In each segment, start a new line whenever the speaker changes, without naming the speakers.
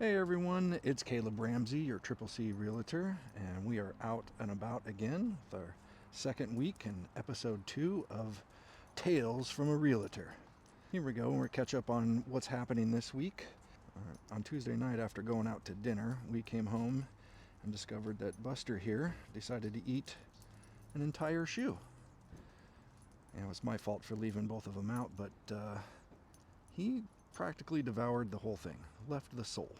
Hey everyone, it's Caleb Ramsay, your Triple C Realtor, and we are out and about again with our second week and episode 2 of Tales from a Realtor. Here we go, and we're catch up on what's happening this week. On Tuesday night, after going out to dinner, we came home and discovered that Buster here decided to eat an entire shoe. And it was my fault for leaving both of them out, but he practically devoured the whole thing, left the sole.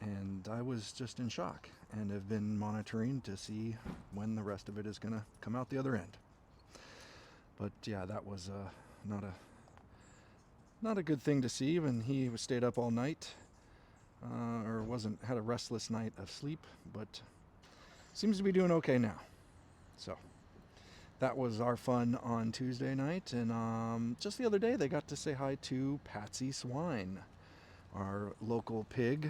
And I was just in shock and have been monitoring to see when the rest of it is going to come out the other end. But yeah, that was not a good thing to see when he stayed up all night, or had a restless night of sleep, but seems to be doing okay now. So that was our fun on Tuesday night, and just the other day they got to say hi to Patsy Swine, our local pig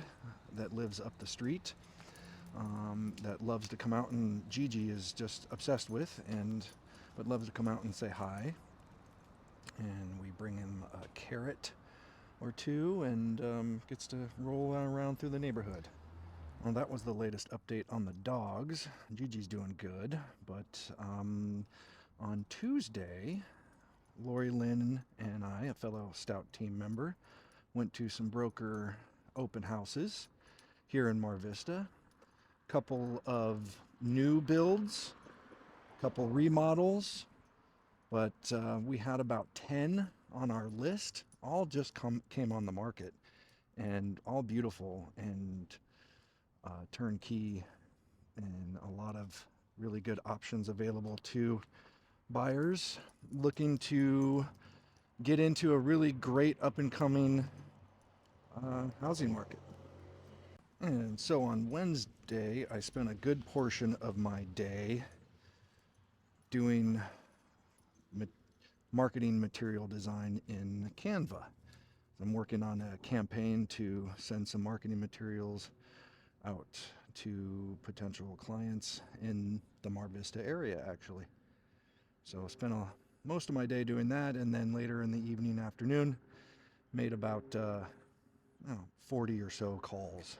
that lives up the street, that loves to come out, and Gigi is just obsessed with, but loves to come out and say hi. And we bring him a carrot or two, and gets to roll around through the neighborhood. Well, that was the latest update on the dogs. Gigi's doing good, but on Tuesday, Lori Lynn and I, a fellow Stout team member, went to some broker open houses here in Mar Vista. Couple of new builds, couple remodels, but we had about 10 on our list. All just came on the market, and all beautiful and turnkey, and a lot of really good options available to buyers looking to get into a really great up and coming housing market. And so on Wednesday, I spent a good portion of my day doing marketing material design in Canva. I'm working on a campaign to send some marketing materials out to potential clients in the Mar Vista area, actually. So I spent most of my day doing that, and then later in the evening, afternoon, made about 40 or so calls,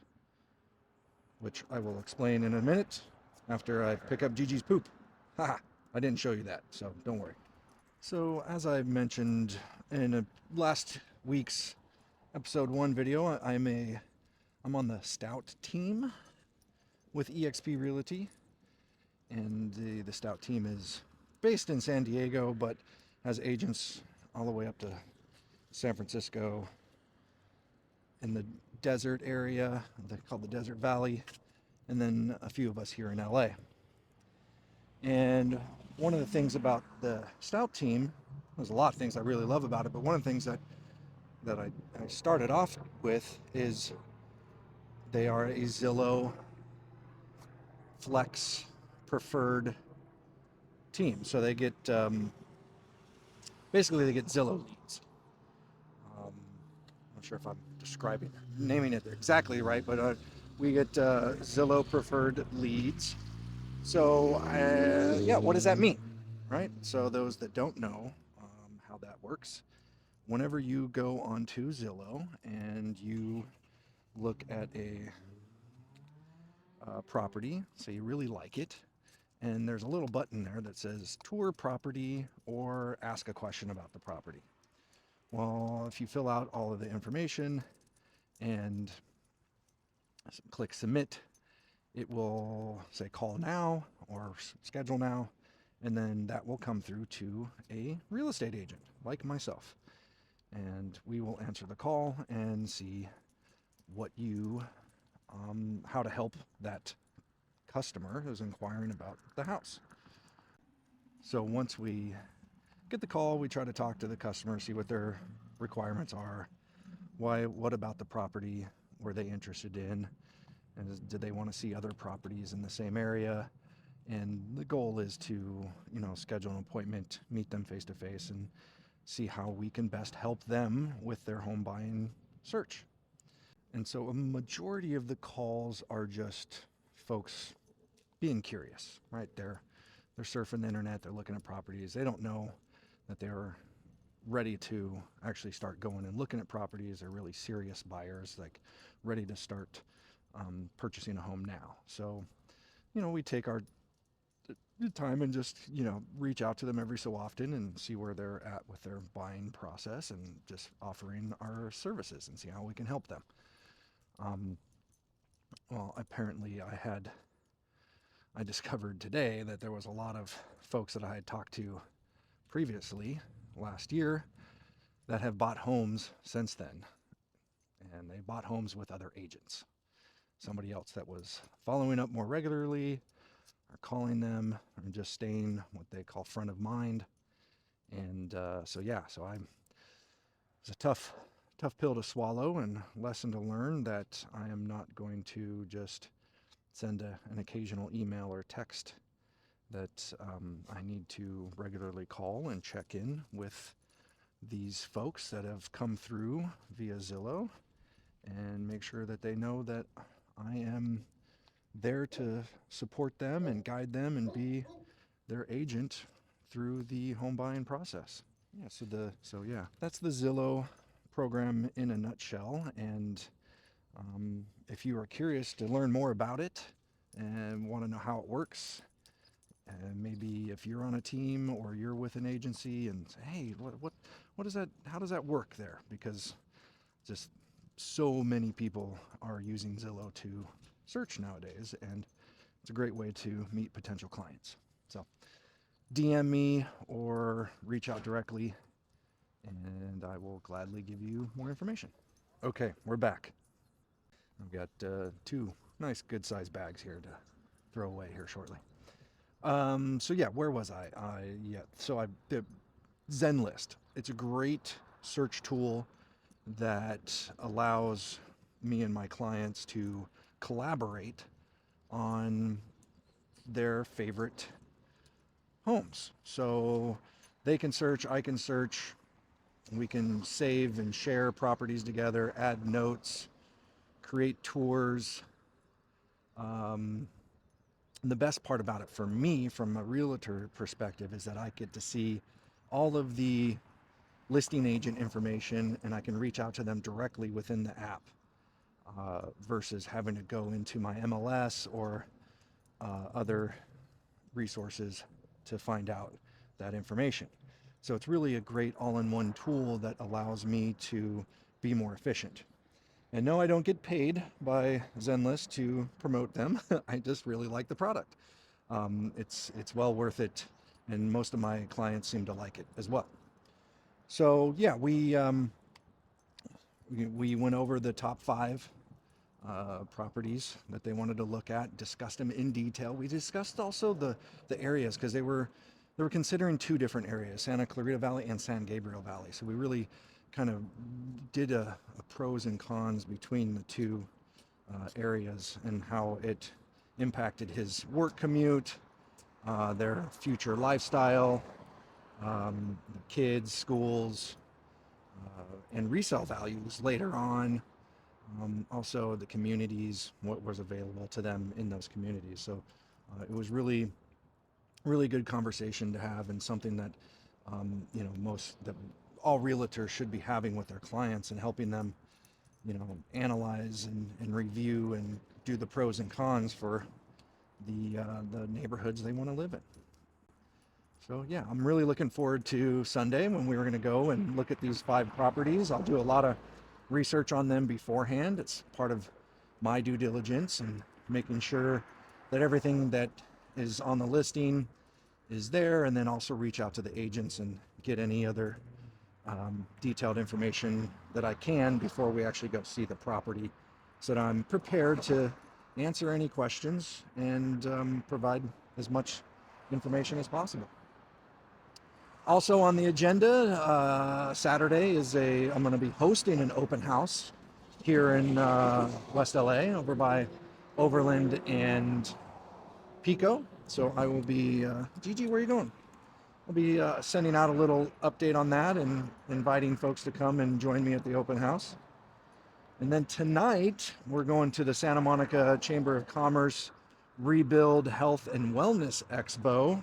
which I will explain in a minute after I pick up Gigi's poop. Haha, I didn't show you that, so don't worry. So as I mentioned in last week's episode 1 video, I'm on the Stout team with eXp Realty, and the Stout team is based in San Diego, but has agents all the way up to San Francisco, in the desert area, they call the Desert Valley, and then a few of us here in LA. And one of the things about the Stout team, there's a lot of things I really love about it, but one of the things that I started off with is they are a Zillow Flex preferred team. So they get, basically they get Zillow leads. I'm not sure if I'm naming it exactly right, but we get Zillow preferred leads. So yeah, what does that mean, right? So those that don't know how that works, whenever you go onto Zillow and you look at a property, say you really like it, and there's a little button there that says tour property or ask a question about the property. Well, if you fill out all of the information and click submit, it will say call now or schedule now, and then that will come through to a real estate agent like myself, and we will answer the call and see how to help that customer who's inquiring about the house. So once we get the call, we try to talk to the customer, see what their requirements are. What about the property were they interested in? And did they want to see other properties in the same area? And the goal is to, schedule an appointment, meet them face to face, and see how we can best help them with their home buying search. And so a majority of the calls are just folks being curious, right? They're surfing the internet, they're looking at properties. They don't know that they're ready to actually start going and looking at properties. They're really serious buyers, like ready to start purchasing a home now. So, we take our time and just, reach out to them every so often and see where they're at with their buying process and just offering our services and see how we can help them. Um, well, apparently I discovered today that there was a lot of folks that I had talked to previously last year that have bought homes since then. And they bought homes with other agents. Somebody else that was following up more regularly or calling them or just staying what they call front of mind. And so it's a tough pill to swallow and lesson to learn that I am not going to just send an occasional email or text, that I need to regularly call and check in with these folks that have come through via Zillow and make sure that they know that I am there to support them and guide them and be their agent through the home buying process. Yeah, that's the Zillow program in a nutshell. And if you are curious to learn more about it and want to know how it works, and maybe if you're on a team or you're with an agency and say, hey, what is that? How does that work there? Because just so many people are using Zillow to search nowadays, and it's a great way to meet potential clients. So DM me or reach out directly, and I will gladly give you more information. Okay, we're back. I've got two nice good sized bags here to throw away here shortly. So yeah, where was I? The Zenlist. It's a great search tool that allows me and my clients to collaborate on their favorite homes. So they can search, I can search, we can save and share properties together, add notes, create tours. Um, the best part about it for me, from a realtor perspective, is that I get to see all of the listing agent information and I can reach out to them directly within the app, versus having to go into my MLS or other resources to find out that information. So it's really a great all-in-one tool that allows me to be more efficient. And no, I don't get paid by Zenlist to promote them. I just really like the product. It's well worth it, and most of my clients seem to like it as well. So yeah, we went over the top 5 properties that they wanted to look at, discussed them in detail. We discussed also the areas, because they were considering 2 different areas, Santa Clarita Valley and San Gabriel Valley. So we really kind of did a pros and cons between the 2 areas and how it impacted his work commute, their future lifestyle, kids, schools, and resale values later on. Also the communities, what was available to them in those communities. So it was really good conversation to have, and something that all realtors should be having with their clients, and helping them analyze and review and do the pros and cons for the neighborhoods they want to live in. So yeah, I'm really looking forward to Sunday when we're going to go and look at these 5 properties. I'll do a lot of research on them beforehand. It's part of my due diligence and making sure that everything that is on the listing is there, and then also reach out to the agents and get any other detailed information that I can before we actually go see the property, so that I'm prepared to answer any questions and provide as much information as possible. Also on the agenda, Saturday I'm going to be hosting an open house here in West LA, over by Overland and Pico. So I will be, Gigi, where are you going? I'll be sending out a little update on that and inviting folks to come and join me at the open house. And then tonight, we're going to the Santa Monica Chamber of Commerce Rebuild Health and Wellness Expo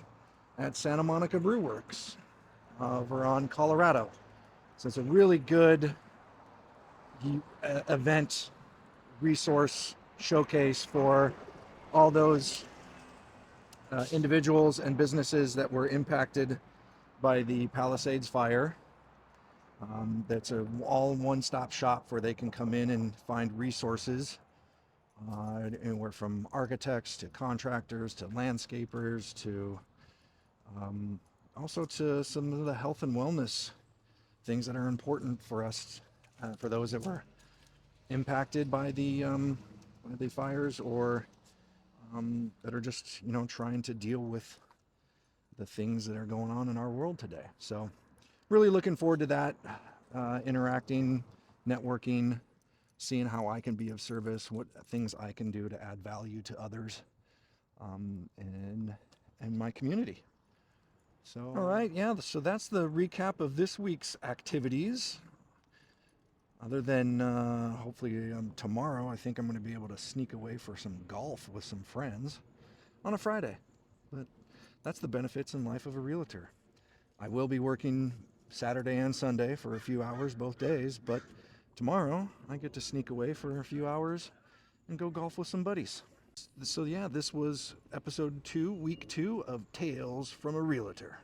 at Santa Monica Brew Works over on Colorado. So it's a really good event, resource, showcase for all those individuals and businesses that were impacted by the Palisades fire. That's a all one-stop shop where they can come in and find resources, anywhere from architects to contractors to landscapers to also to some of the health and wellness things that are important for us, for those that were impacted by the fires, or that are just trying to deal with the things that are going on in our world today. So really looking forward to that, interacting, networking, seeing how I can be of service, what things I can do to add value to others, and my community. So all right, yeah, so that's the recap of this week's activities. Other than hopefully tomorrow, I think I'm going to be able to sneak away for some golf with some friends on a Friday. But that's the benefits in life of a realtor. I will be working Saturday and Sunday for a few hours both days, but tomorrow I get to sneak away for a few hours and go golf with some buddies. So yeah, this was episode 2, week 2 of Tales from a Realtor.